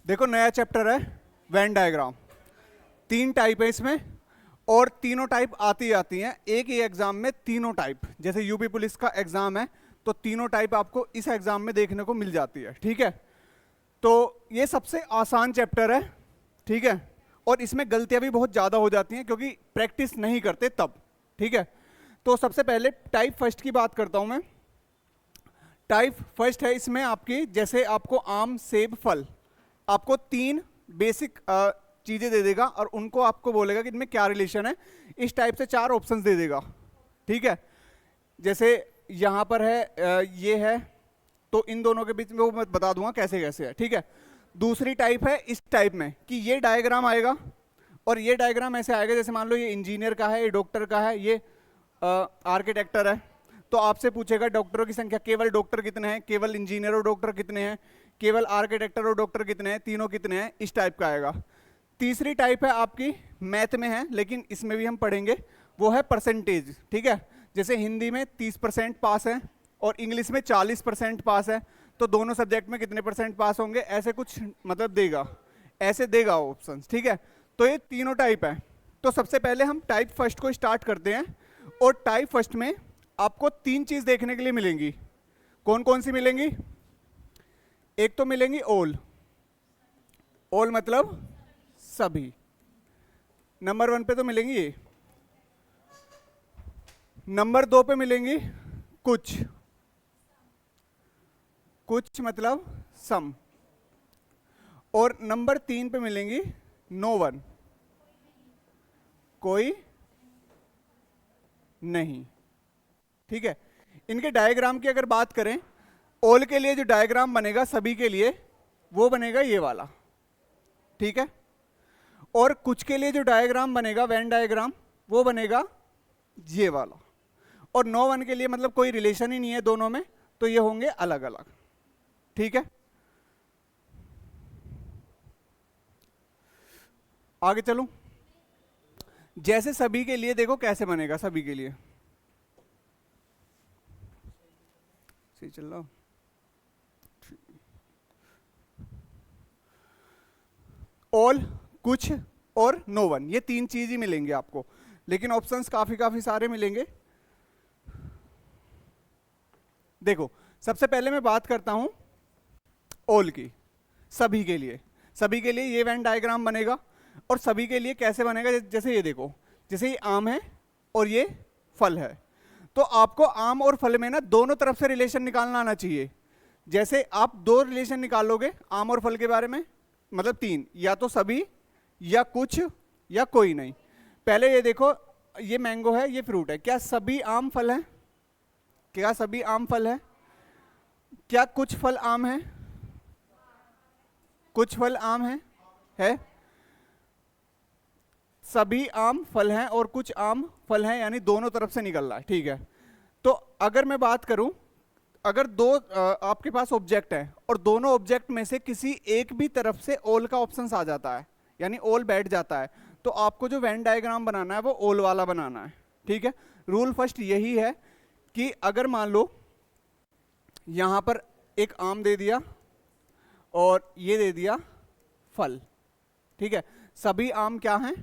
देखो नया चैप्टर है वेन डायग्राम। 3 टाइप है इसमें और तीनों टाइप आती आती हैं एक ही एग्जाम में। तीनों टाइप जैसे यूपी पुलिस का एग्जाम है तो तीनों टाइप आपको इस एग्जाम में देखने को मिल जाती है। ठीक है, तो ये सबसे आसान चैप्टर है। ठीक है, और इसमें गलतियां भी बहुत ज़्यादा हो जाती हैं क्योंकि प्रैक्टिस नहीं करते तब। ठीक है, तो सबसे पहले टाइप फर्स्ट की बात करता हूं मैं। टाइप फर्स्ट है इसमें आपकी, जैसे आपको आम सेब फल, आपको 3 बेसिक चीज़ें दे देगा और उनको आपको बोलेगा कि इनमें क्या रिलेशन है। इस टाइप से 4 ऑप्शंस दे देगा। ठीक है, जैसे यहाँ पर है ये है, तो इन दोनों के बीच में वो मैं बता दूंगा कैसे कैसे है। ठीक है, दूसरी टाइप है इस टाइप में कि ये डायग्राम आएगा और ये डायग्राम ऐसे आएगा, जैसे मान लो ये इंजीनियर का है, ये डॉक्टर का है, ये आर्किटेक्टर है। तो आपसे पूछेगा डॉक्टरों की संख्या, केवल डॉक्टर कितने हैं, केवल इंजीनियर और डॉक्टर कितने हैं, केवल आर्किटेक्टर और डॉक्टर कितने हैं, तीनों कितने हैं, इस टाइप का आएगा। तीसरी टाइप है आपकी मैथ में है, लेकिन इसमें भी हम पढ़ेंगे, वो है परसेंटेज। ठीक है, जैसे हिंदी में 30% पास है और इंग्लिश में 40% पास है, तो दोनों सब्जेक्ट में कितने परसेंट पास होंगे, ऐसे कुछ मतलब देगा, ऐसे देगा ऑप्शन। ठीक है, तो ये तीनों टाइप है। तो सबसे पहले हम टाइप फर्स्ट को स्टार्ट करते हैं। और टाइप फर्स्ट में आपको 3 चीज देखने के लिए मिलेंगी। कौन कौन सी मिलेंगी? एक तो मिलेंगी ऑल, ऑल मतलब सभी। नंबर 1 पे तो मिलेंगी ये। नंबर 2 पे मिलेंगी कुछ, कुछ मतलब सम। और नंबर 3 पे मिलेंगी नो वन, कोई नहीं। ठीक है, इनके डायग्राम की अगर बात करें, ऑल के लिए जो डायग्राम बनेगा सभी के लिए, वो बनेगा ये वाला। ठीक है, और कुछ के लिए जो डायग्राम बनेगा वेन डायग्राम, वो बनेगा ये वाला। और नो वन के लिए मतलब कोई रिलेशन ही नहीं है दोनों में, तो ये होंगे अलग अलग। ठीक है, आगे चलूं। जैसे सभी के लिए देखो कैसे बनेगा, सभी के लिए सही चल रहा। ऑल, कुछ और नो वन, ये 3 चीज ही मिलेंगे आपको, लेकिन ऑप्शंस काफी सारे मिलेंगे। देखो सबसे पहले मैं बात करता हूं ऑल की, सभी के लिए। सभी के लिए ये वेन डायग्राम बनेगा। और सभी के लिए कैसे बनेगा, जैसे ये देखो, जैसे ये आम है और ये फल है, तो आपको आम और फल में ना दोनों तरफ से रिलेशन निकालना आना चाहिए। जैसे आप 2 रिलेशन निकालोगे आम और फल के बारे में, मतलब 3, या तो सभी या कुछ या कोई नहीं। पहले ये देखो, ये मैंगो है, ये फ्रूट है, क्या सभी आम फल है? क्या सभी आम फल है? क्या कुछ फल आम है? कुछ फल आम है? सभी आम फल हैं और कुछ आम फल हैं, यानी दोनों तरफ से निकल रहा है। ठीक है, तो अगर मैं बात करूं, अगर 2 आपके पास ऑब्जेक्ट है और दोनों ऑब्जेक्ट में से किसी एक भी तरफ से ऑल का ऑप्शन आ जाता है, यानी ऑल बैठ जाता है, तो आपको जो वेन डायग्राम बनाना है वो ऑल वाला बनाना है। ठीक है, रूल फर्स्ट यही है कि अगर मान लो यहां पर एक आम दे दिया और ये दे दिया फल। ठीक है, सभी आम क्या हैं?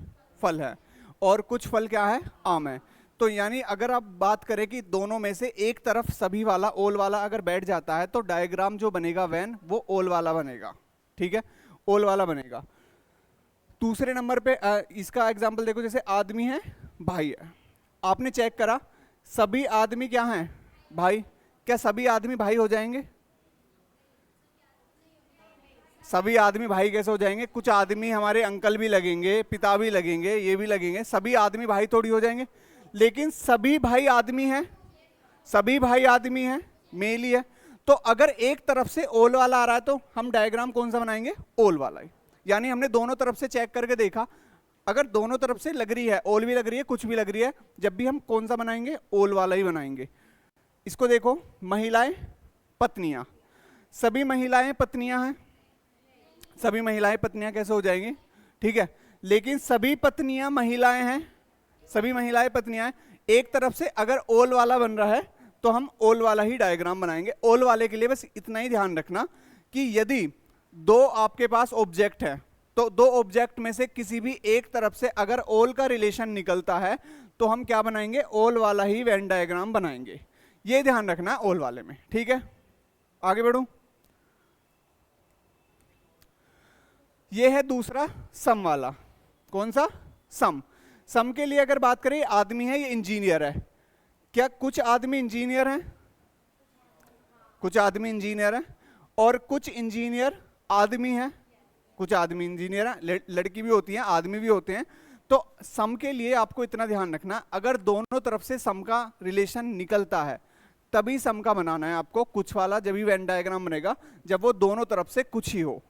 फल है, और कुछ फल क्या है? आम है। तो यानी अगर आप बात करें कि दोनों में से एक तरफ सभी वाला, ऑल वाला अगर बैठ जाता है, तो डायग्राम जो बनेगा वेन, वो ऑल वाला बनेगा। ठीक है, ऑल वाला बनेगा। दूसरे नंबर पे इसका एग्जांपल देखो, जैसे आदमी है, भाई है। आपने चेक करा सभी आदमी क्या हैं? भाई। क्या सभी आदमी भाई हो जाएंगे? सभी आदमी भाई कैसे हो जाएंगे? कुछ आदमी हमारे अंकल भी लगेंगे, पिता भी लगेंगे, ये भी लगेंगे, सभी आदमी भाई थोड़ी हो जाएंगे। लेकिन सभी भाई आदमी हैं, सभी भाई आदमी हैं, मेल ही है। तो अगर एक तरफ से ओल वाला आ रहा है तो हम डायग्राम कौन सा बनाएंगे? ओल वाला ही। यानी हमने दोनों तरफ से चेक करके देखा, अगर दोनों तरफ से लग रही है, ओल भी लग रही है, कुछ भी लग रही है, जब भी हम कौन सा बनाएंगे? ओल वाला ही बनाएंगे। इसको देखो, महिलाएं, पत्नियां, सभी महिलाएं पत्नियां हैं, सभी महिलाएं पत्नियां कैसे हो जाएंगी? ठीक है, लेकिन सभी पत्नियां महिलाएं हैं, सभी महिलाएं पत्नियां हैं। एक तरफ से अगर ओल वाला बन रहा है तो हम ओल वाला ही डायग्राम बनाएंगे। ओल वाले के लिए बस इतना ही ध्यान रखना कि यदि दो आपके पास ऑब्जेक्ट है, तो दो ऑब्जेक्ट में से किसी भी एक तरफ से अगर ऑल का रिलेशन निकलता है तो हम क्या बनाएंगे, ऑल वाला ही वेन डायग्राम बनाएंगे। ये ध्यान रखना ऑल वाले में, ठीक है। आगे बढ़ूं, ये है दूसरा सम वाला। कौन सा, सम। सम के लिए अगर बात करें, आदमी है, ये इंजीनियर है। क्या कुछ आदमी इंजीनियर हैं, कुछ आदमी इंजीनियर हैं, और कुछ इंजीनियर आदमी हैं, कुछ आदमी इंजीनियर हैं, लड़की भी होती हैं, आदमी भी होते हैं। तो सम के लिए आपको इतना ध्यान रखना, अगर दोनों तरफ से सम का रिलेशन निकलता है तभी सम का बनाना है आपको, कुछ वाला जब भी वेन डायग्राम बनेगा जब वो दोनों तरफ से कुछ ही हो।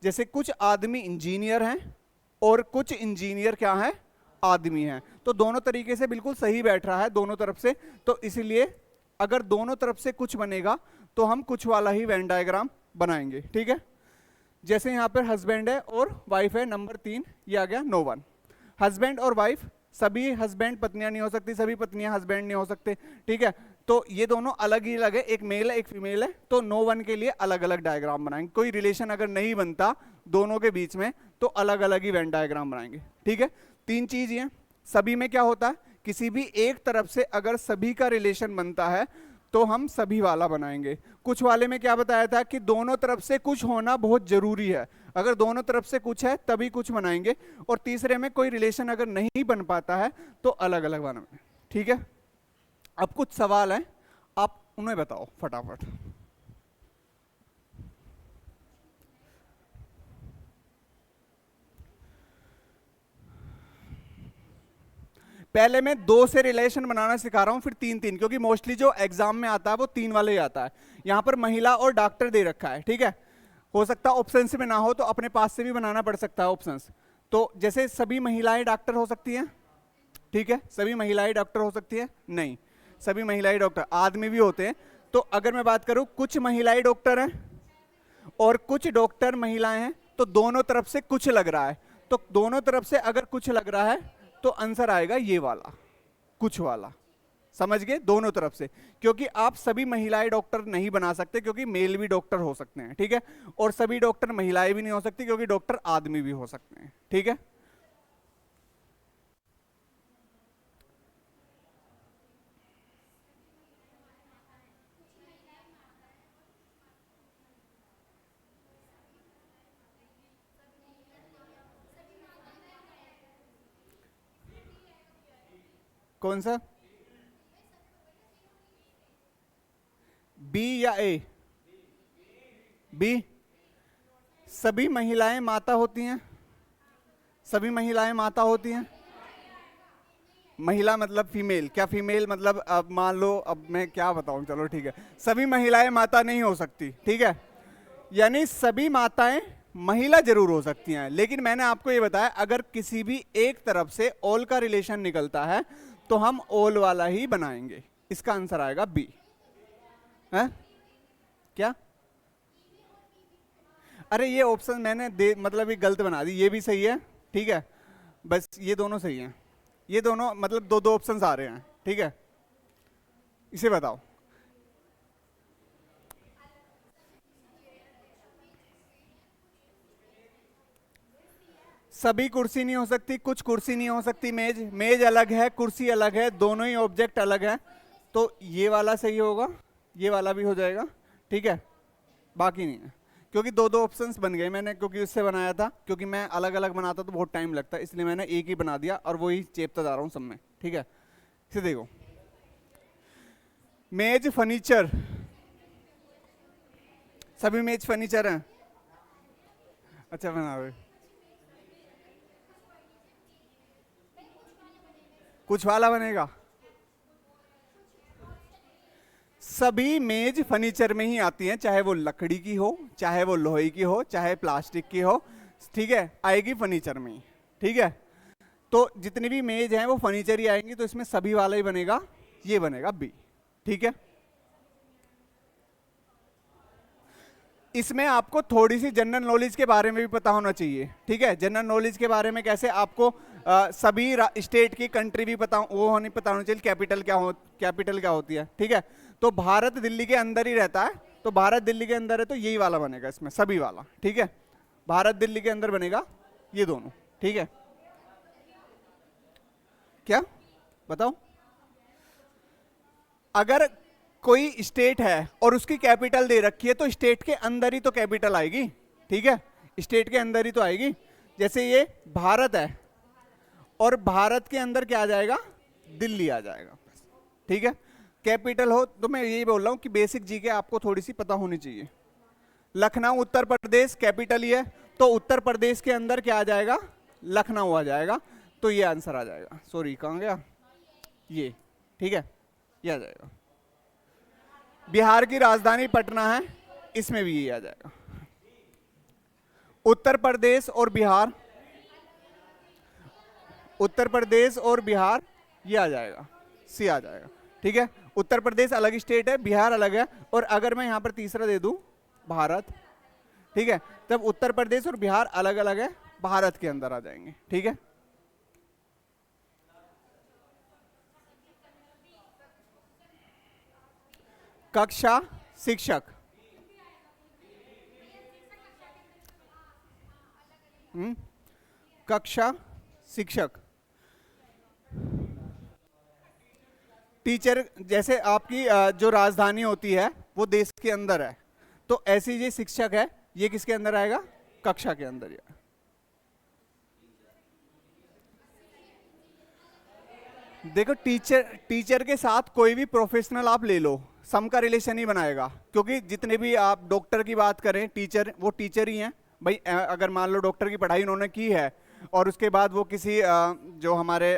जैसे कुछ आदमी इंजीनियर हैं और कुछ इंजीनियर क्या है, आदमी हैं, तो दोनों तरीके से बिल्कुल सही बैठ रहा है दोनों तरफ से। तो इसलिए अगर दोनों तरफ से कुछ बनेगा तो हम कुछ वाला ही वेन डायग्राम बनाएंगे, ठीक है। जैसे यहाँ पर हस्बैंड है और वाइफ है, नंबर 3 ये आ गया, नो वन। हस्बैंड और वाइफ, सभी हस्बैंड पत्नियां नहीं हो सकती, सभी पत्नियां हस्बैंड नहीं हो सकते, ठीक है। तो ये दोनों अलग ही अलग है, एक मेल है एक फीमेल है, तो नो वन के लिए अलग अलग डायग्राम बनाएंगे। कोई रिलेशन अगर नहीं बनता दोनों के बीच में तो अलग अलग ही वेन डायग्राम बनाएंगे, ठीक है। 3 चीज ये, सभी में क्या होता है, किसी भी एक तरफ से अगर सभी का रिलेशन बनता है तो हम सभी वाला बनाएंगे। कुछ वाले में क्या बताया था कि दोनों तरफ से कुछ होना बहुत जरूरी है, अगर दोनों तरफ से कुछ है तभी कुछ बनाएंगे। और तीसरे में कोई रिलेशन अगर नहीं बन पाता है तो अलग अलग बनाएंगे, ठीक है। अब कुछ सवाल हैं, आप उन्हें बताओ फटाफट। पहले मैं 2 से रिलेशन बनाना सिखा रहा हूं, फिर 3-3, क्योंकि मोस्टली जो एग्जाम में आता है वो 3 वाले ही आता है। यहां पर महिला और डॉक्टर दे रखा है, ठीक है। हो सकता है ऑप्शंस में ना हो तो अपने पास से भी बनाना पड़ सकता है ऑप्शंस। तो जैसे सभी महिलाएं डॉक्टर हो सकती हैं, ठीक है, सभी महिलाएं डॉक्टर हो सकती है, नहीं, सभी महिलाएं डॉक्टर, आदमी भी होते हैं। तो अगर मैं बात करूं कुछ महिलाएं डॉक्टर हैं और कुछ डॉक्टर महिलाएं हैं, तो दोनों तरफ से कुछ लग रहा है, तो दोनों तरफ से अगर कुछ लग रहा है तो आंसर आएगा ये वाला, कुछ वाला। समझ गए, दोनों तरफ से, क्योंकि आप सभी महिलाएं डॉक्टर नहीं बना सकते क्योंकि मेल भी डॉक्टर हो सकते हैं, ठीक है। और सभी डॉक्टर महिलाएं भी नहीं हो सकती क्योंकि डॉक्टर आदमी भी हो सकते हैं, ठीक है। कौन सा, बी या ए, बी। सभी महिलाएं माता होती हैं, सभी महिलाएं माता होती हैं। महिला मतलब फीमेल, क्या फीमेल मतलब, अब मान लो, अब मैं क्या बताऊं, चलो ठीक है, सभी महिलाएं माता नहीं हो सकती, ठीक है। यानी सभी माताएं महिला जरूर हो सकती हैं, लेकिन मैंने आपको ये बताया अगर किसी भी एक तरफ से ऑल का रिलेशन निकलता है तो हम ऑल वाला ही बनाएंगे। इसका आंसर आएगा बी है। क्या, अरे ये ऑप्शन मैंने मतलब ये गलत बना दी, ये भी सही है, ठीक है, बस ये दोनों सही हैं, ये दोनों मतलब 2-2 ऑप्शंस आ रहे हैं, ठीक है। इसे बताओ, सभी कुर्सी नहीं हो सकती, कुछ कुर्सी नहीं हो सकती, मेज, मेज अलग है, कुर्सी अलग है, दोनों ही ऑब्जेक्ट अलग है, तो ये वाला सही होगा, ये वाला भी हो जाएगा, ठीक है। बाकी नहीं है, क्योंकि 2-2 ऑप्शंस बन गए मैंने, क्योंकि उससे बनाया था, क्योंकि मैं अलग अलग बनाता तो बहुत टाइम लगता, इसलिए मैंने एक ही बना दिया और वही चेपता जा रहा हूँ सब में, ठीक है। इसे देखो, मेज फर्नीचर, सभी मेज फर्नीचर हैं, अच्छा बना रहे, कुछ वाला बनेगा। सभी मेज फर्नीचर में ही आती हैं, चाहे वो लकड़ी की हो, चाहे वो लोहे की हो, चाहे प्लास्टिक की हो, ठीक है, आएगी फर्नीचर में ही, ठीक है। तो जितनी भी मेज हैं वो फर्नीचर ही आएंगी, तो इसमें सभी वाला ही बनेगा, ये बनेगा बी, ठीक है। इसमें आपको थोड़ी सी जनरल नॉलेज के बारे में भी पता होना चाहिए, ठीक है। जनरल नॉलेज के बारे में कैसे, आपको सभी स्टेट की कंट्री भी पता, वो नहीं पता होना चाहिए, कैपिटल क्या होती है, ठीक है। तो भारत दिल्ली के अंदर ही रहता है, तो भारत दिल्ली के अंदर है तो यही वाला बनेगा इसमें, सभी वाला, ठीक है। भारत दिल्ली के अंदर बनेगा ये दोनों, ठीक है। क्या बताओ, अगर कोई स्टेट है और उसकी कैपिटल दे रखी है तो स्टेट के अंदर ही तो कैपिटल आएगी, ठीक है, स्टेट के अंदर ही तो आएगी। जैसे ये भारत है और भारत के अंदर क्या आ जाएगा, दिल्ली आ जाएगा, ठीक है। कैपिटल हो तो मैं यही बोल रहा हूं कि बेसिक जीके आपको थोड़ी सी पता होनी चाहिए। लखनऊ उत्तर प्रदेश कैपिटल ही है, तो उत्तर प्रदेश के अंदर क्या आ जाएगा, लखनऊ आ जाएगा, तो ये आंसर आ जाएगा। सॉरी कहां गया ये, ठीक है, ये आ जाएगा। बिहार की राजधानी पटना है, इसमें भी ये आ जाएगा। उत्तर प्रदेश और बिहार, उत्तर प्रदेश और बिहार ये आ जाएगा, सी आ जाएगा, ठीक है। उत्तर प्रदेश अलग स्टेट है, बिहार अलग है, और अगर मैं यहां पर तीसरा दे दूं भारत, ठीक है, तब उत्तर प्रदेश और बिहार अलग अलग है, भारत के अंदर आ जाएंगे, ठीक है। कक्षा शिक्षक, कक्षा शिक्षक, टीचर, जैसे आपकी जो राजधानी होती है वो देश के अंदर है, तो ऐसे ये शिक्षक है, ये किसके अंदर आएगा, कक्षा के अंदर ही। देखो टीचर के साथ कोई भी प्रोफेशनल आप ले लो, सम का रिलेशन ही बनाएगा, क्योंकि जितने भी आप डॉक्टर की बात करें, टीचर वो टीचर ही हैं भाई। अगर मान लो डॉक्टर की पढ़ाई उन्होंने की है और उसके बाद वो किसी जो हमारे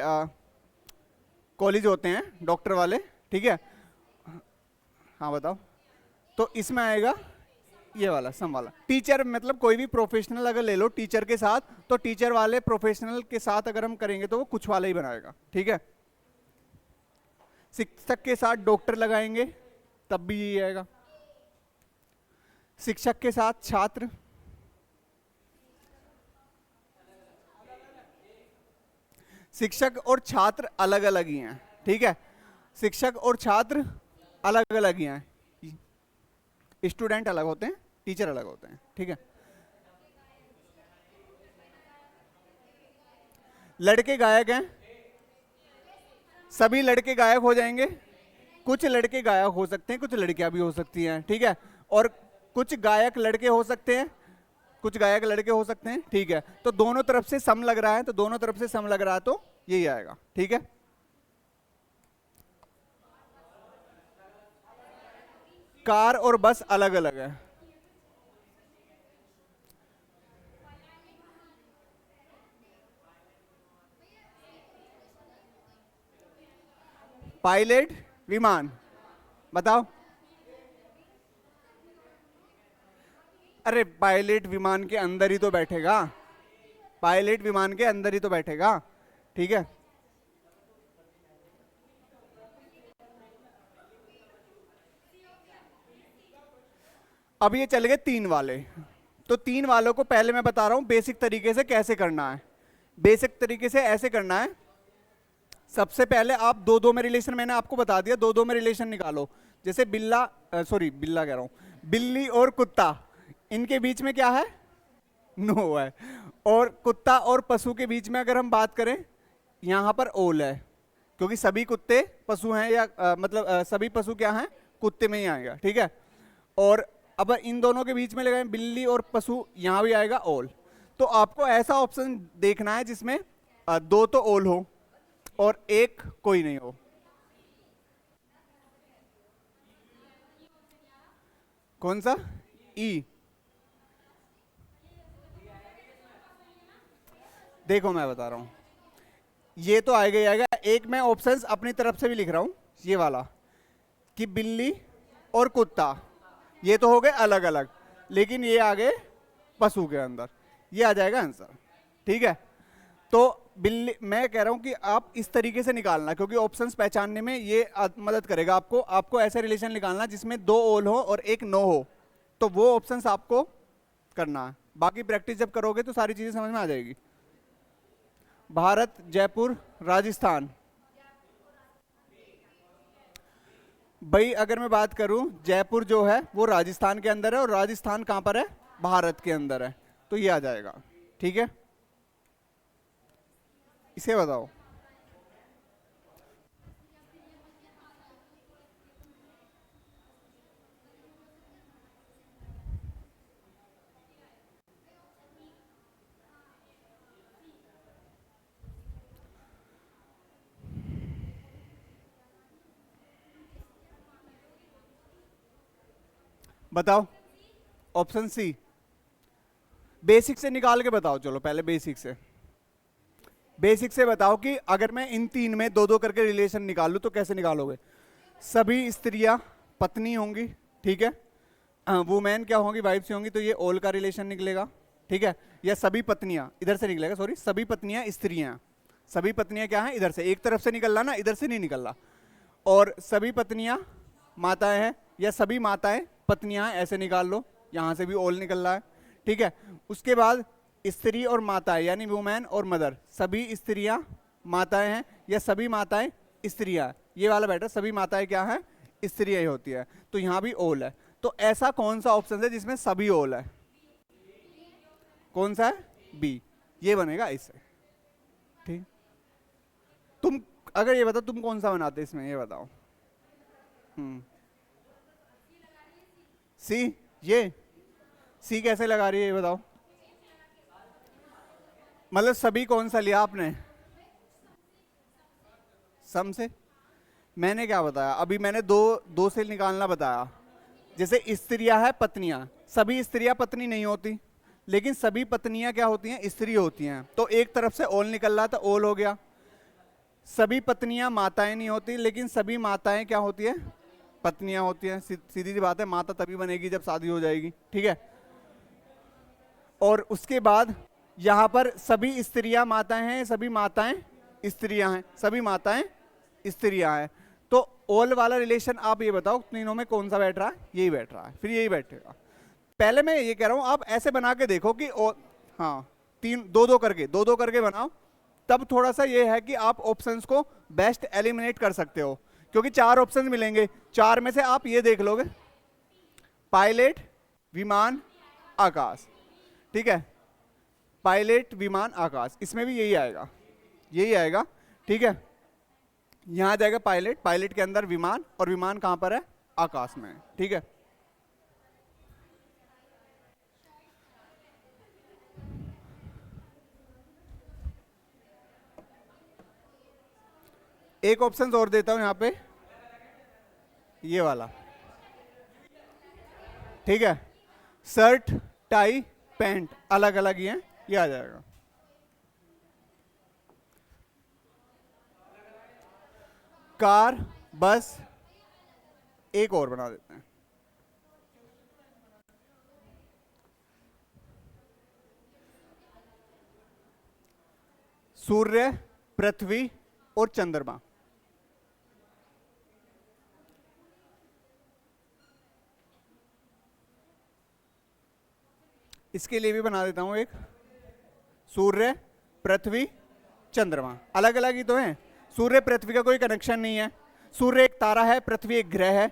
कॉलेज होते हैं डॉक्टर वाले, ठीक है, हाँ बताओ, तो इसमें आएगा ये वाला सम वाला। टीचर मतलब कोई भी प्रोफेशनल अगर ले लो टीचर के साथ, तो टीचर वाले प्रोफेशनल के साथ अगर हम करेंगे तो वो कुछ वाला ही बनाएगा, ठीक है। शिक्षक के साथ डॉक्टर लगाएंगे तब भी यही आएगा। शिक्षक के साथ छात्र, शिक्षक और छात्र अलग अलग ही हैं, ठीक है, शिक्षक और छात्र अलग अलग ही हैं, स्टूडेंट अलग होते हैं, टीचर अलग होते हैं, ठीक है। लड़के गायक हैं, सभी लड़के गायक हो जाएंगे, कुछ लड़के गायक हो सकते हैं, कुछ लड़कियां भी हो सकती हैं, ठीक है, और कुछ गायक लड़के हो सकते हैं, कुछ गायक लड़के हो सकते हैं, ठीक है। तो दोनों तरफ से सम लग रहा है, तो दोनों तरफ से सम लग रहा है तो यही आएगा, ठीक है। कार और बस अलग अलग है, पायलट विमान, बताओ। अरे पायलट विमान के अंदर ही तो बैठेगा, पायलट विमान के अंदर ही तो बैठेगा, ठीक है। अब ये चले गए तीन वाले, तो तीन वालों को पहले मैं बता रहा हूं बेसिक तरीके से कैसे करना है। बेसिक तरीके से ऐसे करना है, सबसे पहले आप दो दो में रिलेशन, मैंने आपको बता दिया, दो दो में रिलेशन निकालो। जैसे सॉरी बिल्ला कह रहा हूं, बिल्ली और कुत्ता, इनके बीच में क्या है, नो है। और कुत्ता और पशु के बीच में अगर हम बात करें, यहां पर ओल है, क्योंकि सभी कुत्ते पशु हैं, या मतलब सभी पशु क्या हैं, कुत्ते में ही आएगा, ठीक है। और अब इन दोनों के बीच में लगाए बिल्ली और पशु, यहां भी आएगा ओल। तो आपको ऐसा ऑप्शन देखना है जिसमें दो तो ओल हो और एक कोई नहीं हो। कौन सा, ई, देखो मैं बता रहा हूं, ये तो आएगा ही आएगा। एक मैं ऑप्शंस अपनी तरफ से भी लिख रहा हूं, ये वाला कि बिल्ली और कुत्ता, ये तो हो गए अलग अलग, लेकिन ये आ गए पशु के अंदर, ये आ जाएगा आंसर, ठीक है। तो बिल्ली, मैं कह रहा हूं कि आप इस तरीके से निकालना, क्योंकि ऑप्शंस पहचानने में ये मदद करेगा आपको। आपको ऐसे रिलेशन निकालना जिसमें दो ओल हो और एक नो हो, तो वो ऑप्शंस आपको करना है। बाकी प्रैक्टिस जब करोगे तो सारी चीजें समझ में आ जाएगी। भारत, जयपुर, राजस्थान, भाई अगर मैं बात करूं, जयपुर जो है वो राजस्थान के अंदर है, और राजस्थान कहां पर है? भारत के अंदर है, तो ये आ जाएगा। ठीक है, इसे बताओ। बताओ, ऑप्शन सी। बेसिक से निकाल के बताओ, चलो पहले बेसिक से। बेसिक से बताओ कि अगर मैं इन तीन में दो दो करके रिलेशन निकालूं तो कैसे निकालोगे? सभी स्त्रियां पत्नी होंगी, ठीक है, वुमेन क्या होंगी? वाइफ से होंगी, तो ये ऑल का रिलेशन निकलेगा, ठीक है। या सभी पत्नियां, इधर से निकलेगा, सॉरी, सभी पत्नियां स्त्रियां। सभी पत्नियां क्या हैं? इधर से, एक तरफ से निकल रहा ना, इधर से नहीं निकल रहा। और सभी पत्नियां माताएं हैं, या सभी माताएं पत्नियां हैं, ऐसे निकाल लो, यहां से भी ऑल निकल रहा है, ठीक है। उसके बाद स्त्री और माताएं, यानी वुमेन और मदर, सभी स्त्रियां माताएं हैं, या सभी माताएं स्त्रियां। ये वाला बेटा, सभी माताएं क्या है? स्त्रियां ही होती है, तो यहां भी ऑल है। तो ऐसा कौन सा ऑप्शन है जिसमें सभी ऑल है? कौन सा है? बी, ये बनेगा इससे। ठीक, तुम अगर ये बताओ तुम कौन सा बनाते इसमें, ये बताओ। सी, ये सी कैसे लगा रही है, ये बताओ। मतलब सभी कौन सा लिया आपने? सम से। मैंने क्या बताया अभी? मैंने दो दो से निकालना बताया। जैसे स्त्रियां है, पत्नियां, सभी स्त्रियां पत्नी नहीं होती, लेकिन सभी पत्नियां क्या होती हैं? स्त्री होती हैं, तो एक तरफ से ओल निकल रहा था, ओल हो गया। सभी पत्नियां माताएं नहीं होती, लेकिन सभी माताएं क्या होती है? पत्नियां होती हैं। सीधी सी बात है, माता तभी बनेगी जब शादी हो जाएगी, ठीक है। और उसके बाद यहां पर सभी स्त्रियां माताएं हैं, सभी माताएं स्त्रियां हैं, सभी माताएं स्त्रियां हैं। तो ऑल वाला रिलेशन आप ये बताओ तीनों में कौन सा बैठ रहा है? यही बैठ रहा है, फिर यही बैठेगा। पहले मैं ये कह रहा हूं, आप ऐसे बना के देखो कि हाँ, तीन दो दो करके बनाओ, तब थोड़ा सा ये है कि आप ऑप्शंस को बेस्ट एलिमिनेट कर सकते हो, क्योंकि चार ऑप्शंस मिलेंगे, चार में से आप ये देख लोगे, पायलट, विमान, आकाश, ठीक है। पायलट, विमान, आकाश, इसमें भी यही आएगा, यही आएगा, ठीक है। यहां आ जाएगा पायलट, पायलट के अंदर विमान, और विमान कहां पर है? आकाश में, ठीक है। एक ऑप्शन और देता हूं यहां पे, ये वाला, ठीक है। शर्ट, टाई, पैंट अलग अलग ही है, ये आ जाएगा। कार, बस, एक और बना देते हैं, सूर्य, पृथ्वी और चंद्रमा। इसके लिए भी बना देता हूं एक, सूर्य, पृथ्वी, चंद्रमा अलग अलग ही तो है। सूर्य पृथ्वी का कोई कनेक्शन नहीं है, सूर्य एक तारा है, पृथ्वी एक ग्रह है।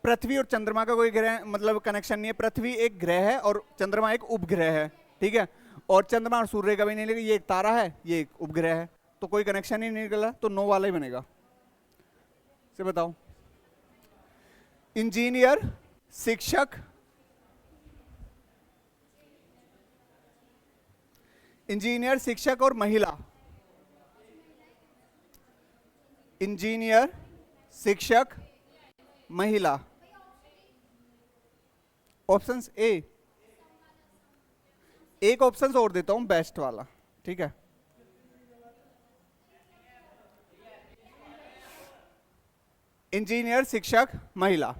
पृथ्वी और चंद्रमा का कोई ग्रह मतलब कनेक्शन नहीं है, पृथ्वी एक ग्रह है और चंद्रमा एक उपग्रह है, ठीक है। और चंद्रमा और सूर्य का भी नहीं, लेकिन ये एक तारा है, ये एक उपग्रह है, तो कोई कनेक्शन ही नहीं निकला, तो नो वाला ही बनेगा। से बताओ, इंजीनियर, शिक्षक, इंजीनियर, शिक्षक और महिला। इंजीनियर, शिक्षक, महिला, ऑप्शन ए। एक ऑप्शन और देता हूं बेस्ट वाला, ठीक है। इंजीनियर, शिक्षक, महिला।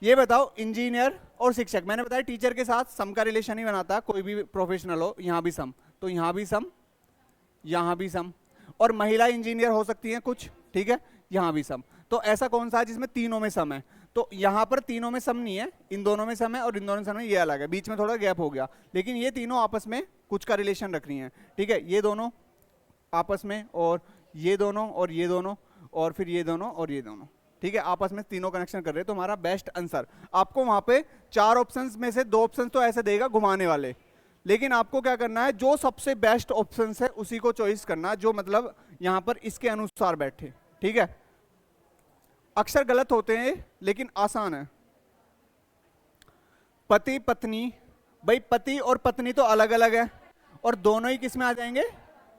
ये बताओ, इंजीनियर और शिक्षक, मैंने बताया टीचर के साथ सम का रिलेशन ही बनाता, कोई भी प्रोफेशनल हो, यहां भी सम, तो यहां भी सम, यहां भी सम, और महिला इंजीनियर हो सकती हैं कुछ, ठीक है, यहां भी सम। तो ऐसा कौन सा है जिसमें तीनों में सम है? तो यहां पर तीनों में सम नहीं है, इन दोनों में सम है और इन दोनों में सम है, ये अलग है, बीच में थोड़ा गैप हो गया, लेकिन ये तीनों आपस में कुछ का रिलेशन रख रही हैं, ठीक है। ये दोनों आपस में, और ये दोनों, और ये दोनों, और फिर ये दोनों और ये दोनों, ठीक है, आपस में तीनों कनेक्शन कर रहे हैं, तो हमारा बेस्ट आंसर आपको वहां पे 4 ऑप्शंस में से 2 ऑप्शंस तो ऐसे देगा घुमाने वाले, लेकिन आपको क्या करना है, जो सबसे बेस्ट ऑप्शंस है उसी को चॉइस करना, जो मतलब यहां पर इसके अनुसार बैठे। ठीक है, अक्सर गलत होते हैं लेकिन आसान है। पति पत्नी, भाई पति और पत्नी तो अलग अलग है और दोनों ही किस में आ जाएंगे,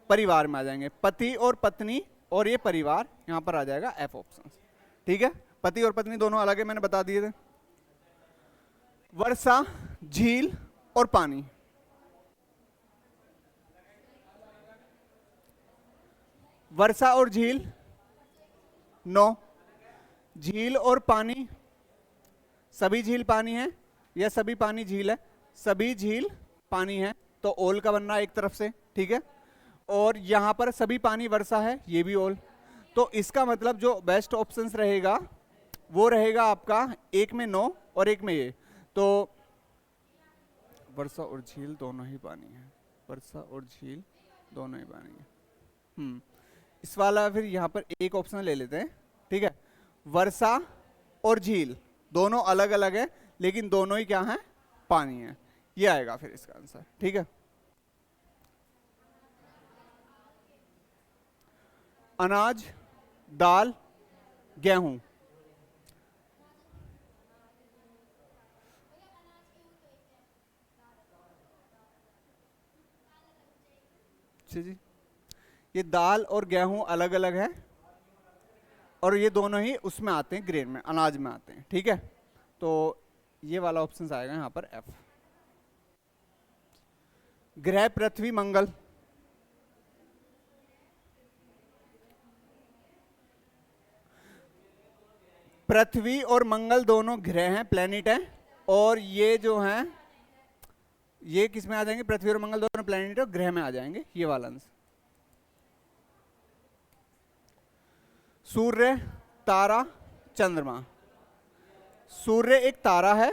परिवार में आ जाएंगे। पति और पत्नी और ये परिवार, यहां पर आ जाएगा एफ ऑप्शन। ठीक है, पति और पत्नी दोनों अलग है, मैंने बता दिए थे। वर्षा, झील और पानी, वर्षा और झील नो, झील और पानी, सभी झील पानी है या सभी पानी झील है, सभी झील पानी है, तो ओल का बनना एक तरफ से। ठीक है, और यहां पर सभी पानी वर्षा है, ये भी ओल, तो इसका मतलब जो बेस्ट ऑप्शंस रहेगा वो रहेगा आपका एक में नो और एक में ये, तो वर्षा और झील दोनों ही पानी है, वर्षा और झील दोनों ही पानी है। इस वाला फिर यहां पर एक ऑप्शन ले लेते हैं। ठीक है, वर्षा और झील दोनों अलग अलग है लेकिन दोनों ही क्या है, पानी है, ये आएगा फिर इसका आंसर। ठीक है, अनाज, दाल, गेहूं, जी, ये दाल और गेहूं अलग अलग है और ये दोनों ही उसमें आते हैं, ग्रेन में, अनाज में आते हैं। ठीक है, तो ये वाला ऑप्शन आएगा यहां पर एफ। ग्रह पृथ्वी मंगल, पृथ्वी और मंगल दोनों ग्रह हैं, प्लेनेट हैं, और ये जो हैं ये किस में आ जाएंगे, पृथ्वी और मंगल दोनों प्लेनेट और ग्रह में आ जाएंगे, ये वाला आंसर। सूर्य, तारा, चंद्रमा, सूर्य एक तारा है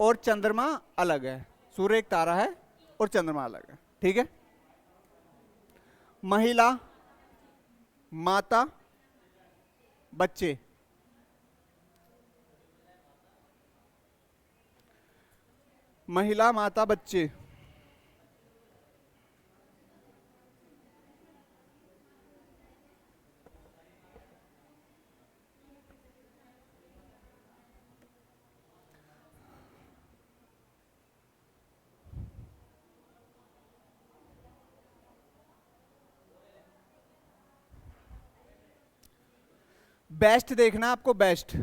और चंद्रमा अलग है, सूर्य एक तारा है और चंद्रमा अलग है। ठीक है, महिला, माता, बच्चे, महिला, माता, बच्चे, बेस्ट देखना आपको, बेस्ट।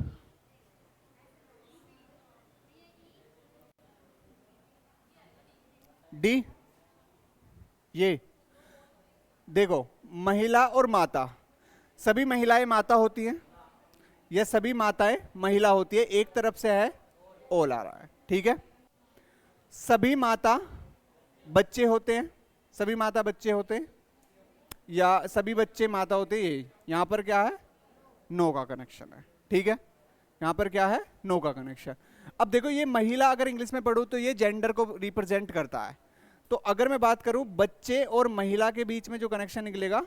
डी, ये देखो, महिला और माता, सभी महिलाएं माता होती हैं या सभी माताएं महिला होती है, एक तरफ से है ओल आ रहा है। ठीक है, सभी माता बच्चे होते हैं, सभी माता बच्चे होते हैं या सभी बच्चे माता होते हैं, यहां पर क्या है, नो का कनेक्शन है। ठीक है, यहां पर क्या है, नो का कनेक्शन। अब देखो, ये महिला अगर इंग्लिश में पढ़ूं तो ये जेंडर को रिप्रेजेंट करता है, तो अगर मैं बात करूं बच्चे और महिला के बीच में जो कनेक्शन निकलेगा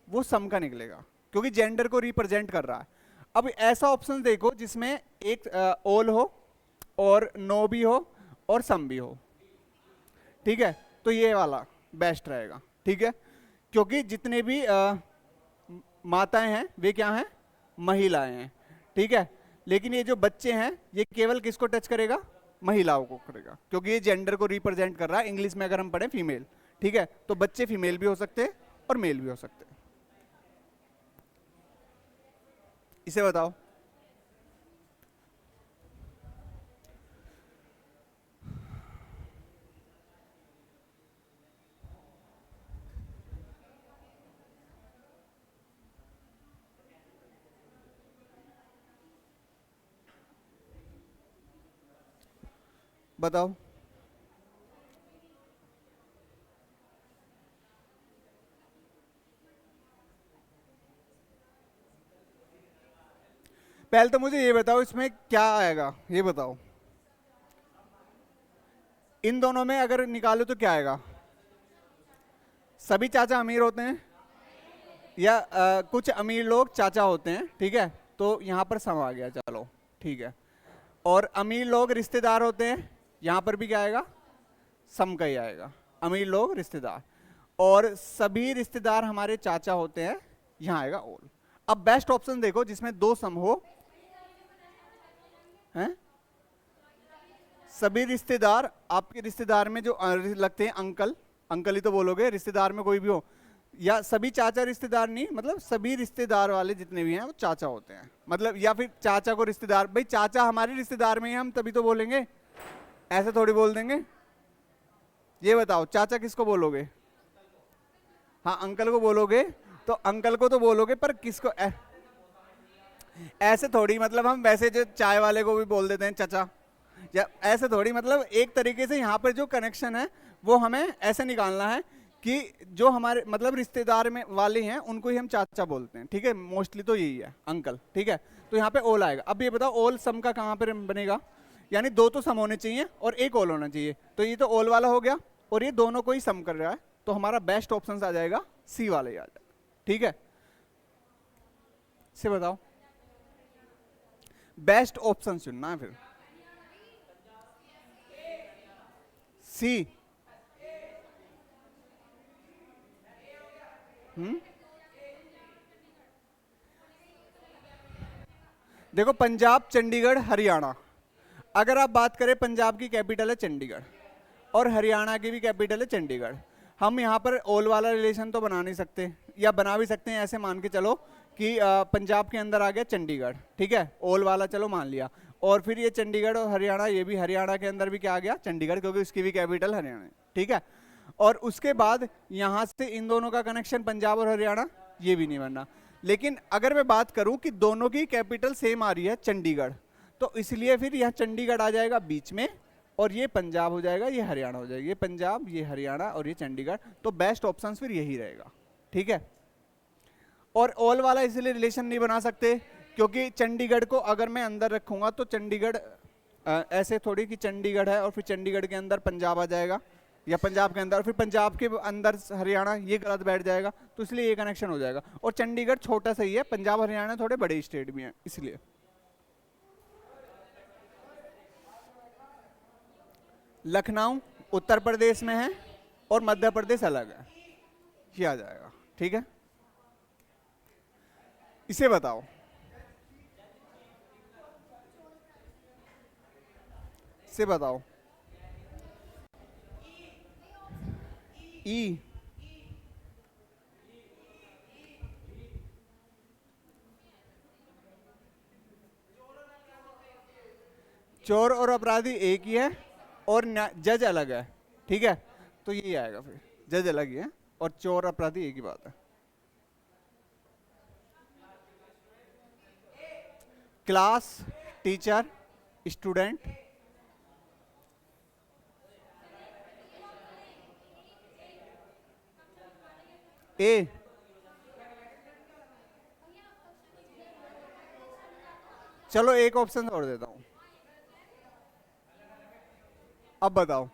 वो सम का निकलेगा, क्योंकि जेंडर को रिप्रेजेंट कर रहा है। अब ऐसा ऑप्शन देखो जिसमें एक ऑल हो और नो भी हो और सम भी हो। ठीक है, तो ये वाला बेस्ट रहेगा। ठीक है, क्योंकि जितने भी माताएं हैं वे क्या हैं, महिलाएं हैं। ठीक है, लेकिन ये जो बच्चे हैं ये केवल किसको टच करेगा, महिलाओं को करेगा, क्योंकि ये जेंडर को रिप्रेजेंट कर रहा है। इंग्लिश में अगर हम पढ़ें फीमेल, ठीक है, तो बच्चे फीमेल भी हो सकते हैं और मेल भी हो सकते हैं। इसे बताओ, बताओ। पहले तो मुझे ये बताओ इसमें क्या आएगा, ये बताओ। इन दोनों में अगर निकालो तो क्या आएगा, सभी चाचा अमीर होते हैं या कुछ अमीर लोग चाचा होते हैं। ठीक है, तो यहाँ पर सम आ गया, चलो ठीक है। और अमीर लोग रिश्तेदार होते हैं, यहाँ पर भी क्या आएगा, सम का ही आएगा, अमीर लोग रिश्तेदार। और सभी रिश्तेदार हमारे चाचा होते हैं, यहाँ आएगा ऑल। अब बेस्ट ऑप्शन देखो जिसमें दो सम हो, हैं सभी रिश्तेदार, आपके रिश्तेदार में जो लगते हैं अंकल, अंकल ही तो बोलोगे, रिश्तेदार में कोई भी हो, या सभी चाचा रिश्तेदार नहीं, मतलब सभी रिश्तेदार वाले जितने भी हैं वो चाचा होते हैं, मतलब या फिर चाचा को रिश्तेदार, भाई चाचा हमारे रिश्तेदार में ही हम तभी तो बोलेंगे, ऐसे थोड़ी बोल देंगे। ये बताओ चाचा किसको बोलोगे? हाँ अंकल को बोलोगे, तो अंकल को तो बोलोगे, पर किसको ऐसे थोड़ी, मतलब हम वैसे जो चाय वाले को भी बोल देते हैं चाचा, या ऐसे थोड़ी, मतलब एक तरीके से यहाँ पर जो कनेक्शन है वो हमें ऐसे निकालना है कि जो हमारे मतलब रिश्तेदार में वाले हैं उनको ही हम चाचा बोलते हैं, ठीक है, मोस्टली तो यही है अंकल, ठीक है। तो यहाँ पे ओल आएगा। अब ये बताओ ओल सम का कहाँ पर बनेगा, यानी दो तो सम होने चाहिए और एक ओल होना चाहिए, तो ये तो ओल वाला हो गया और ये दोनों को ही सम कर रहा है, तो हमारा बेस्ट ऑप्शन आ जाएगा सी वाला ही आ जाएगा, ठीक है। से बताओ बेस्ट ऑप्शन चुनना है फिर, सी। देखो पंजाब, चंडीगढ़, हरियाणा, अगर आप बात करें पंजाब की कैपिटल है चंडीगढ़ और हरियाणा की भी कैपिटल है चंडीगढ़, हम यहाँ पर ओल वाला रिलेशन तो बना नहीं सकते, या बना भी सकते हैं ऐसे मान के चलो कि पंजाब के अंदर आ गया चंडीगढ़, ठीक है, ओल वाला चलो मान लिया, और फिर ये चंडीगढ़ और हरियाणा, ये भी हरियाणा के अंदर भी क्या आ गया, चंडीगढ़, क्योंकि उसकी भी कैपिटल हरियाणा है, ठीक है। और उसके बाद यहाँ से इन दोनों का कनेक्शन पंजाब और हरियाणा, ये भी नहीं बनना। लेकिन अगर मैं बात करूं कि दोनों की कैपिटल सेम आ रही है चंडीगढ़, तो इसलिए फिर यहाँ चंडीगढ़ आ जाएगा बीच में, और ये पंजाब हो जाएगा, ये हरियाणा हो जाएगा, ये पंजाब, ये हरियाणा और ये चंडीगढ़, तो बेस्ट ऑप्शन फिर यही रहेगा, ठीक है। और ऑल वाला इसलिए रिलेशन नहीं बना सकते क्योंकि चंडीगढ़ को अगर मैं अंदर रखूंगा तो चंडीगढ़ ऐसे थोड़ी कि चंडीगढ़ है और फिर चंडीगढ़ के अंदर पंजाब आ जाएगा, या पंजाब के अंदर और फिर पंजाब के अंदर हरियाणा, ये गलत बैठ जाएगा, तो इसलिए ये कनेक्शन हो जाएगा। और चंडीगढ़ छोटा सही है, पंजाब हरियाणा थोड़े बड़े स्टेट भी हैं इसलिए। लखनऊ उत्तर प्रदेश में है और मध्य प्रदेश अलग है, ये आ जाएगा, ठीक है। इसे बताओ, इसे बताओ, ई, चोर और अपराधी एक ही है और जज अलग है, ठीक है, तो यही आएगा फिर, जज अलग ही है और चोर अपराधी एक ही बात है। क्लास, टीचर, स्टूडेंट, ए, चलो एक ऑप्शन और देता हूं, अब बताओ,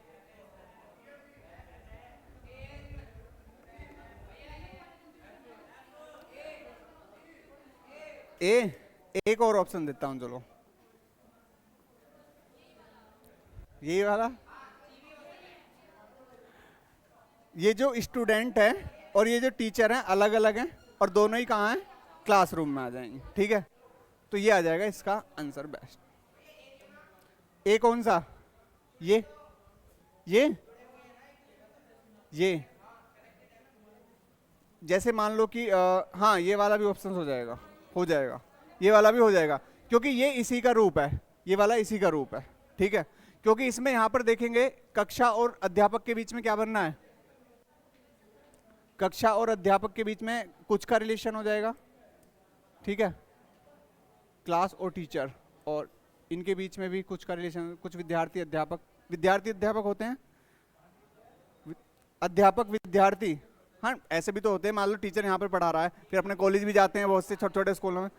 ए, एक और ऑप्शन देता हूं, चलो यही वाला, ये जो स्टूडेंट है और ये जो टीचर है अलग अलग हैं और दोनों ही कहाँ हैं, क्लासरूम में आ जाएंगे, ठीक है, तो ये आ जाएगा इसका आंसर बेस्ट। ए कौन सा, ये ये जैसे मान लो कि हाँ ये वाला भी ऑप्शन हो जाएगा, ये वाला भी हो जाएगा, क्योंकि ये इसी का रूप है, ये वाला इसी का रूप है, ठीक है, क्योंकि इसमें यहां पर देखेंगे कक्षा और अध्यापक के बीच में क्या बनना है, कक्षा और अध्यापक के बीच में कुछ का रिलेशन हो जाएगा, ठीक है, क्लास और टीचर, और इनके बीच में भी कुछ का रिलेशन, कुछ विद्यार्थी अध्यापक होते हैं, अध्यापक विद्यार्थी, हाँ ऐसे भी तो होते हैं, मान लो टीचर यहाँ पर पढ़ा रहा है फिर अपने कॉलेज भी जाते हैं बहुत से छोटे छोटे स्कूलों में,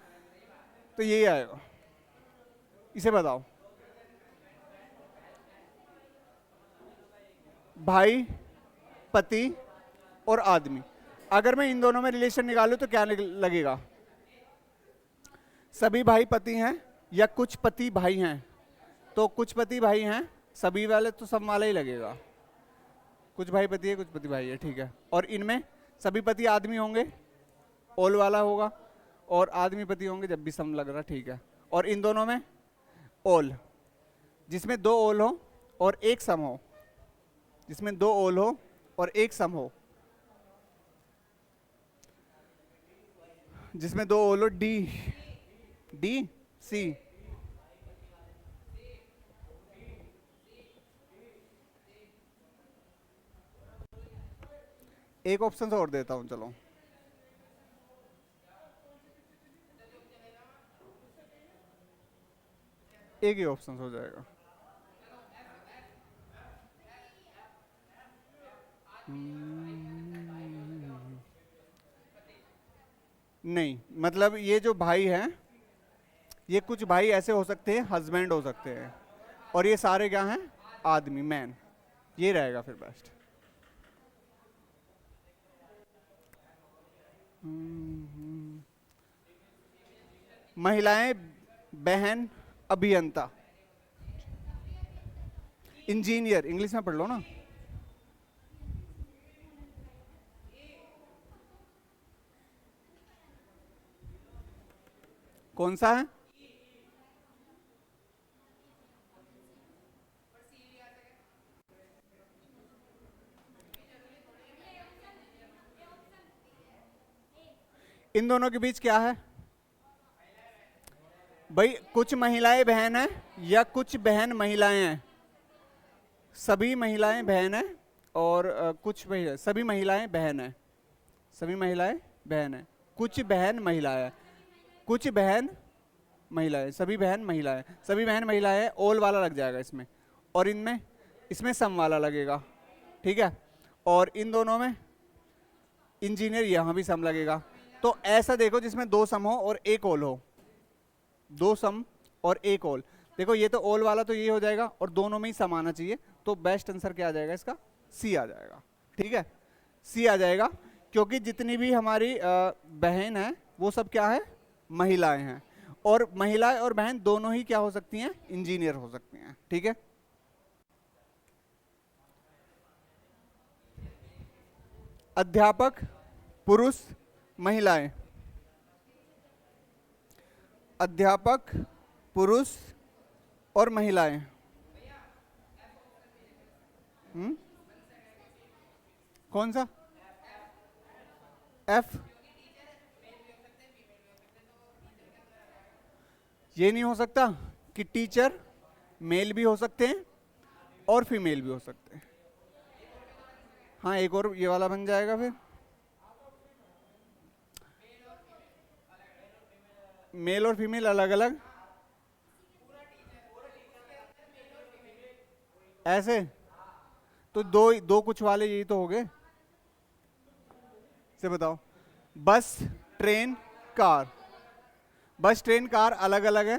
तो यही आएगा। इसे बताओ, भाई, पति और आदमी, अगर मैं इन दोनों में रिलेशन निकालूं तो क्या लगेगा, सभी भाई पति हैं या कुछ पति भाई हैं? तो कुछ पति भाई हैं, सभी वाले तो सब वाला ही लगेगा। कुछ भाई पति है, कुछ पति भाई है, ठीक है। और इनमें सभी पति आदमी होंगे, ओल वाला होगा, और आदमी पति होंगे जब भी सम लग रहा, ठीक है। और इन दोनों में ओल, जिसमें दो ओल हो और एक सम हो, जिसमें दो ओल हो और एक सम हो, जिसमें दो ओल हो, डी डी सी। एक ऑप्शन और देता हूं, चलो। एक ही ऑप्शन हो जाएगा। नहीं, मतलब ये जो भाई हैं, ये कुछ भाई ऐसे हो सकते हैं, हस्बैंड हो सकते हैं, और ये सारे क्या हैं? आदमी, मैन। ये रहेगा फिर बेस्ट। महिलाएं, बहन, अभियंता, इंजीनियर, इंग्लिश में पढ़ लो ना। कौन सा है? इन दोनों के बीच क्या है भाई? कुछ महिलाएं बहन है या कुछ बहन महिलाएं हैं? सभी महिलाएं बहन है, और कुछ सभी महिलाएं बहन है, सभी महिलाएं बहन है, कुछ बहन महिलाएं है, कुछ बहन महिलाएं, सभी बहन महिलाएं, सभी बहन महिलाएं, ओल वाला लग जाएगा इसमें, और इनमें, इसमें सम वाला लगेगा, ठीक है। और इन दोनों में इंजीनियर, यहां भी सम लगेगा। तो ऐसा देखो जिसमें दो सम हो और एक ओल हो, दो सम और एक ओल। देखो ये तो ओल वाला तो ये हो जाएगा, और दोनों में ही सम आना चाहिए, तो बेस्ट आंसर क्या आ जाएगा इसका? सी आ जाएगा, ठीक है। सी आ जाएगा, क्योंकि जितनी भी हमारी बहन है वो सब क्या है? महिलाएं हैं, और महिलाएं और बहन दोनों ही क्या हो सकती हैं? इंजीनियर हो सकती हैं, ठीक है। अध्यापक, पुरुष, महिलाएं। अध्यापक, पुरुष और महिलाएं। कौन सा? एफ? ये नहीं हो सकता कि टीचर मेल भी हो सकते हैं और फीमेल भी हो सकते हैं। हाँ, एक और ये वाला बन जाएगा फिर। मेल और फीमेल अलग अलग, ऐसे तो दो दो कुछ वाले यही तो हो गए। से बताओ, बस, ट्रेन, कार। बस, ट्रेन, कार अलग अलग है,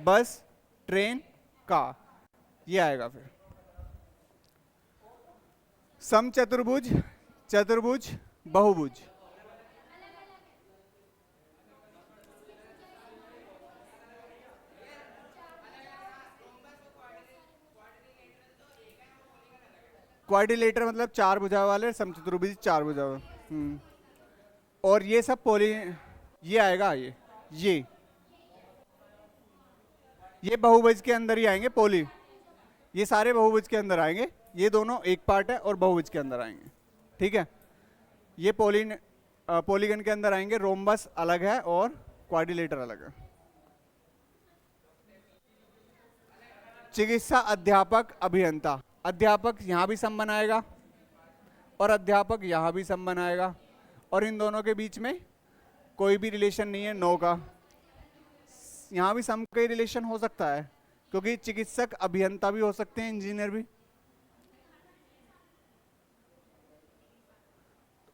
बस, ट्रेन, कार, ये आएगा फिर। सम चतुर्भुज, चतुर्भुज, बहुभुज। क्वाड्रिलेटर मतलब चार भुजा वाले, समचतुर्भुज चार भुजा वाले। और ये सब पोली, ये आएगा, ये बहुभुज के अंदर ही आएंगे, पोली, ये सारे बहुभुज के अंदर आएंगे, ये दोनों एक पार्ट है और बहुभुज के अंदर आएंगे, ठीक है। ये पॉलीगन के अंदर आएंगे, रोम्बस अलग है और क्वाड्रिलेटर अलग है। चिकित्सा, अध्यापक, अभियंता। अध्यापक यहां भी सम बनाएगा और अध्यापक यहां भी सम बनाएगा, और इन दोनों के बीच में कोई भी रिलेशन नहीं है, नो का। यहां भी सम का रिलेशन हो सकता है, क्योंकि चिकित्सक अभियंता भी हो सकते हैं, इंजीनियर भी।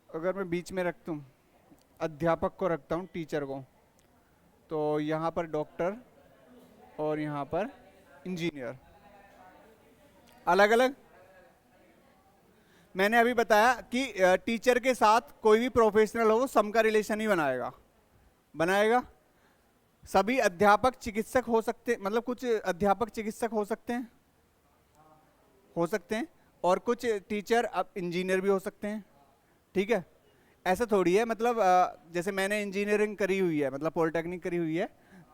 अगर मैं बीच में रखता हूं, अध्यापक को रखता हूं, टीचर को, तो यहां पर डॉक्टर और यहां पर इंजीनियर, अलग अलग। मैंने अभी बताया कि टीचर के साथ कोई भी प्रोफेशनल हो वो सम का रिलेशन ही बनाएगा, सभी अध्यापक चिकित्सक हो सकते, मतलब कुछ अध्यापक चिकित्सक हो सकते हैं, और कुछ टीचर अब इंजीनियर भी हो सकते हैं। ठीक है, ऐसा थोड़ी है, मतलब जैसे मैंने इंजीनियरिंग करी हुई है, मतलब पॉलिटेक्निक करी हुई है,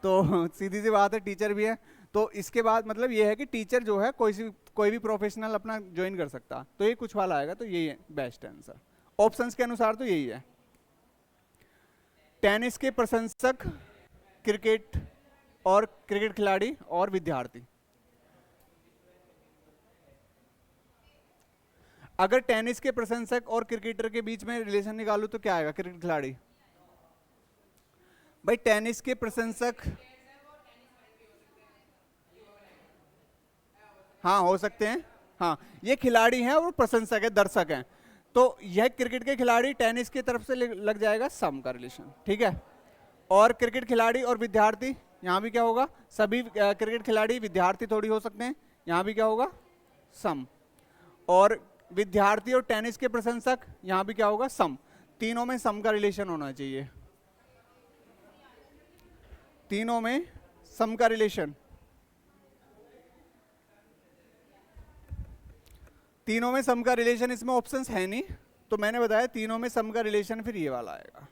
तो सीधी सी बात है टीचर भी है। तो इसके बाद मतलब ये है कि टीचर जो है कोई भी प्रोफेशनल अपना ज्वाइन कर सकता, तो ये कुछ वाला आएगा, तो यही है बेस्ट आंसर ऑप्शंस के अनुसार, तो यही है। टेनिस के प्रशंसक, क्रिकेट और क्रिकेट खिलाड़ी और विद्यार्थी। अगर टेनिस के प्रशंसक और क्रिकेटर के बीच में रिलेशन निकालूं तो क्या आएगा? क्रिकेट खिलाड़ी। भाई टेनिस के प्रशंसक, हाँ हो सकते हैं, हाँ ये खिलाड़ी हैं और प्रशंसक है, दर्शक हैं, तो यह क्रिकेट के खिलाड़ी टेनिस की तरफ से लग जाएगा सम का रिलेशन। ठीक है, और क्रिकेट खिलाड़ी और विद्यार्थी, यहाँ भी क्या होगा? सभी क्रिकेट खिलाड़ी विद्यार्थी थोड़ी हो सकते हैं, यहाँ भी क्या होगा? सम। और विद्यार्थी और टेनिस के प्रशंसक, यहाँ भी क्या होगा? सम। तीनों में सम का रिलेशन होना चाहिए, तीनों में सम का रिलेशन, तीनों में सम का रिलेशन। इसमें ऑप्शंस है नहीं, तो मैंने बताया तीनों में सम का रिलेशन फिर ये वाला आएगा।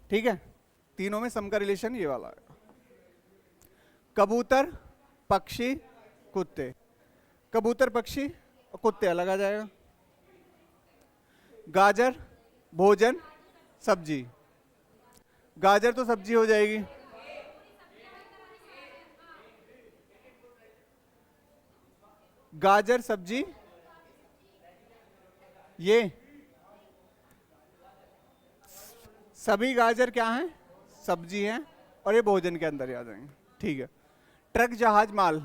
ठीक है, तीनों में सम का रिलेशन ये वाला आएगा। कबूतर, पक्षी, कुत्ते। कबूतर, पक्षी और कुत्ते अलग आ जाएगा। गाजर, भोजन, सब्जी। गाजर तो सब्जी हो जाएगी। गाजर सब्जी, ये सभी गाजर क्या हैं? सब्जी हैं, और ये भोजन के अंदर आ जाएंगे। ठीक है, ट्रक, जहाज, माल।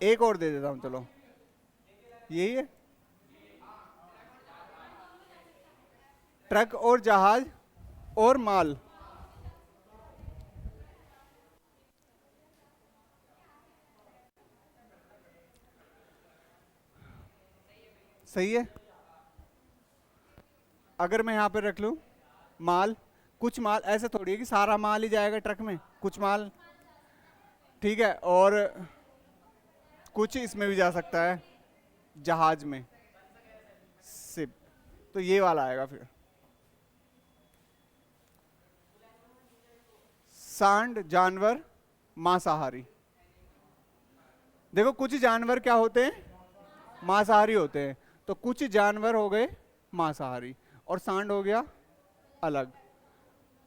एक और दे देता हूं, चलो यही है, ट्रक और जहाज और माल। सही है। अगर मैं यहां पे रख लूं माल, कुछ माल, ऐसे थोड़ी है कि सारा माल ही जाएगा ट्रक में, कुछ माल। ठीक है, और कुछ इसमें भी जा सकता है, जहाज में, सिप। तो ये वाला आएगा फिर। सांड, जानवर, मांसाहारी। देखो कुछ जानवर क्या होते हैं? मांसाहारी होते हैं, तो कुछ जानवर हो गए मांसाहारी, और सांड हो गया अलग।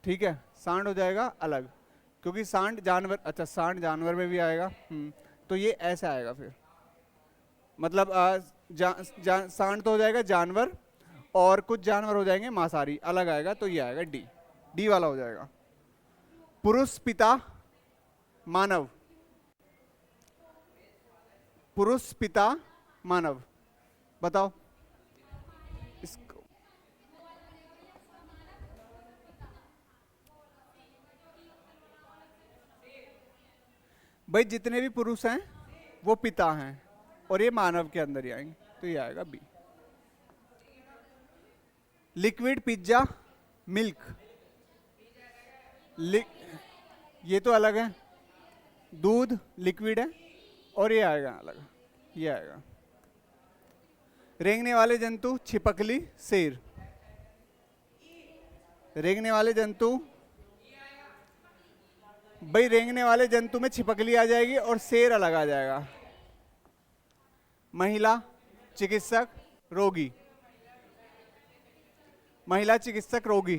ठीक है, सांड हो जाएगा अलग, क्योंकि सांड जानवर, अच्छा सांड जानवर में भी आएगा। तो ये ऐसे आएगा फिर, मतलब सांड तो हो जाएगा जानवर, और कुछ जानवर हो जाएंगे मांसाहारी, अलग आएगा, तो ये आएगा डी, डी वाला हो जाएगा। पुरुष, पिता, मानव। पुरुष, पिता, मानव, बताओ इसको। भाई जितने भी पुरुष हैं वो पिता हैं, और ये मानव के अंदर ही आएंगे, तो ये आएगा बी। Liquid, pizza, milk. ये तो अलग है, दूध लिक्विड है, और ये आएगा अलग, ये आएगा। रेंगने वाले जंतु, छिपकली, शेर। रेंगने वाले जंतु, भाई रेंगने वाले जंतु में छिपकली आ जाएगी और शेर अलग आ जाएगा। महिला, चिकित्सक, रोगी। महिला, चिकित्सक, रोगी,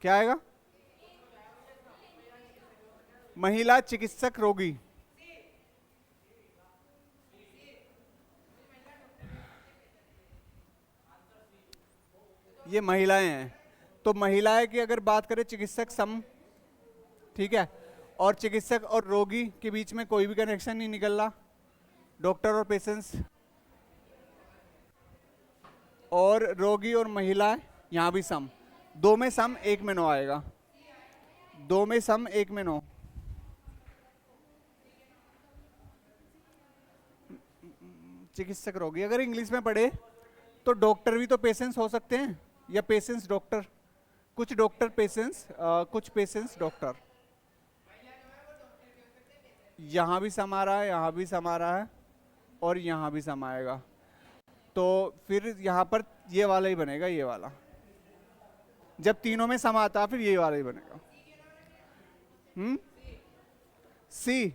क्या आएगा? महिला, चिकित्सक, रोगी। ये महिलाएं हैं, तो महिलाएं की अगर बात करें, चिकित्सक सम। ठीक है, और चिकित्सक और रोगी के बीच में कोई भी कनेक्शन नहीं निकल रहा, डॉक्टर और पेशेंट्स। और रोगी और महिला, यहां भी सम, दो में सम, एक में नो आएगा, दो में सम, एक में नो। चिकित्सक रोगी। अगर इंग्लिश में पढ़े तो डॉक्टर भी तो पेशेंट्स हो सकते हैं, या पेशेंट्स डॉक्टर, कुछ डॉक्टर पेशेंट्स, कुछ पेशेंट्स डॉक्टर। यहाँ भी समा रहा है, यहाँ भी समा रहा है, और यहाँ भी समाएगा, तो फिर यहाँ पर ये वाला ही बनेगा, ये वाला। जब तीनों में समाता है फिर ये वाला ही बनेगा। सी,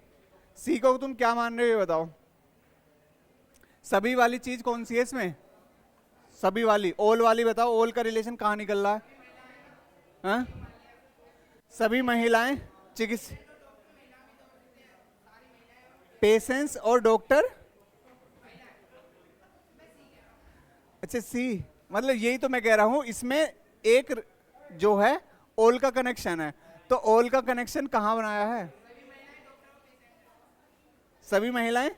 सी को तुम क्या मान रहे हो ये बताओ। सभी वाली चीज कौन सी है इसमें? सभी वाली, ऑल वाली बताओ, ऑल का रिलेशन कहाँ निकल रहा है? हाँ? सभी महिलाएं चिकित्सक, पेशेंट्स और डॉक्टर। अच्छा सी, मतलब यही तो मैं कह रहा हूं, इसमें एक जो है ऑल का कनेक्शन है, तो ऑल का कनेक्शन कहां बनाया है? सभी महिलाएं।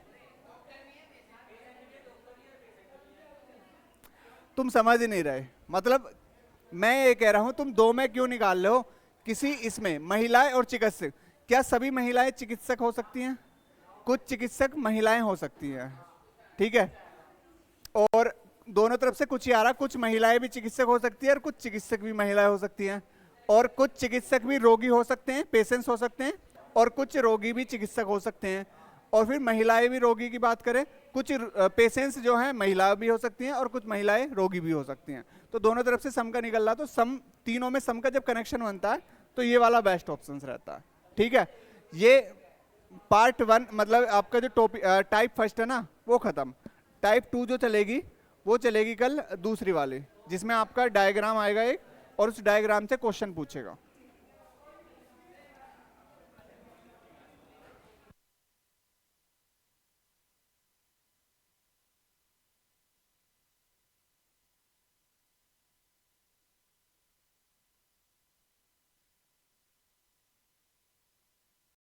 तुम समझ ही नहीं रहे, मतलब मैं ये कह रहा हूं तुम दो में क्यों निकाल रहे हो? किसी इसमें महिलाएं और चिकित्सक, क्या सभी महिलाएं चिकित्सक हो सकती हैं? कुछ चिकित्सक महिलाएं हो सकती हैं, ठीक है, और दोनों तरफ से कुछ ही आ रहा, कुछ महिलाएं भी चिकित्सक हो सकती है और कुछ चिकित्सक भी महिलाएं हो सकती हैं, और कुछ चिकित्सक भी रोगी हो सकते हैं, पेशेंट्स हो सकते हैं, और कुछ रोगी भी चिकित्सक हो सकते हैं। और फिर महिलाएं भी रोगी की बात करें, कुछ पेशेंट्स जो हैं महिला भी हो सकती हैं और कुछ महिलाएं रोगी भी हो सकती हैं। तो दोनों तरफ से सम का निकल रहा, तो सम, तीनों में सम का जब कनेक्शन बनता है तो ये वाला बेस्ट ऑप्शन रहता है, ठीक है। ये पार्ट 1, मतलब आपका जो टॉपिक टाइप फर्स्ट है ना वो खत्म। टाइप 2 जो चलेगी वो चलेगी कल दूसरी वाली, जिसमें आपका डायग्राम आएगा एक, और उस डायग्राम से क्वेश्चन पूछेगा।